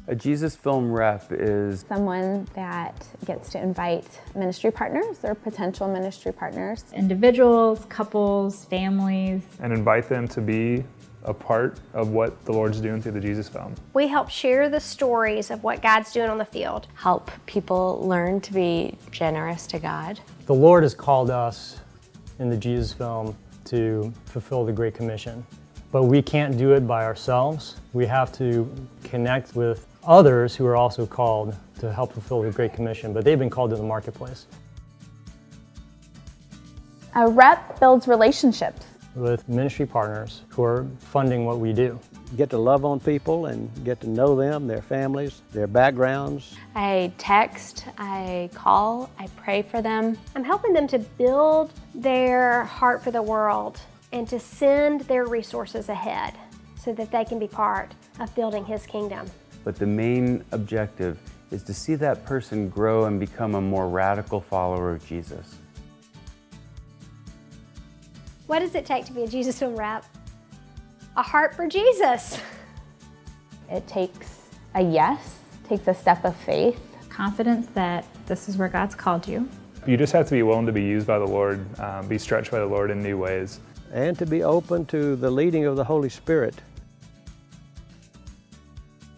A Jesus Film Rep is someone that gets to invite ministry partners or potential ministry partners. Individuals, couples, families. And invite them to be a part of what the Lord's doing through the Jesus Film. We help share the stories of what God's doing on the field. Help people learn to be generous to God. The Lord has called us in the Jesus Film to fulfill the Great Commission. But we can't do it by ourselves. We have to connect with others who are also called to help fulfill the Great Commission, but they've been called to the marketplace. A rep builds relationships With ministry partners who are funding what we do. Get to love on people and get to know them, their families, their backgrounds. I text, I call, I pray for them. I'm helping them to build their heart for the world and to send their resources ahead so that they can be part of building His kingdom. But the main objective is to see that person grow and become a more radical follower of Jesus. What does it take to be a Jesus Film Rep? A heart for Jesus. It takes a yes, takes a step of faith. Confidence that this is where God's called you. You just have to be willing to be used by the Lord, be stretched by the Lord in new ways. And to be open to the leading of the Holy Spirit.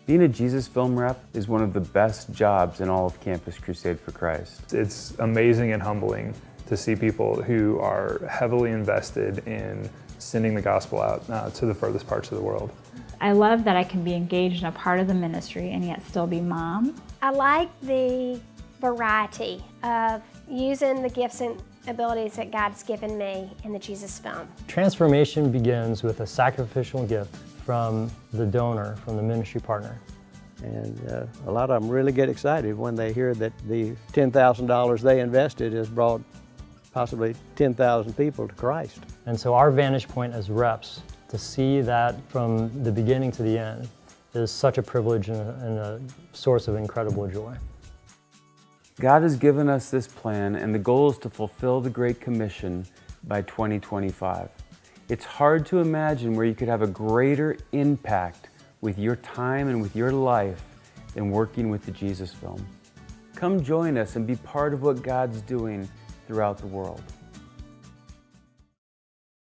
Being a Jesus Film Rep is one of the best jobs in all of Campus Crusade for Christ. It's amazing and humbling to see people who are heavily invested in sending the gospel out to the furthest parts of the world. I love that I can be engaged in a part of the ministry and yet still be mom. I like the variety of using the gifts and abilities that God's given me in the Jesus Film. Transformation begins with a sacrificial gift from the donor, from the ministry partner. And a lot of them really get excited when they hear that the $10,000 they invested has brought possibly 10,000 people to Christ. And so our vantage point as reps, to see that from the beginning to the end, is such a privilege and a source of incredible joy. God has given us this plan, and the goal is to fulfill the Great Commission by 2025. It's hard to imagine where you could have a greater impact with your time and with your life than working with the Jesus Film. Come join us and be part of what God's doing throughout the world.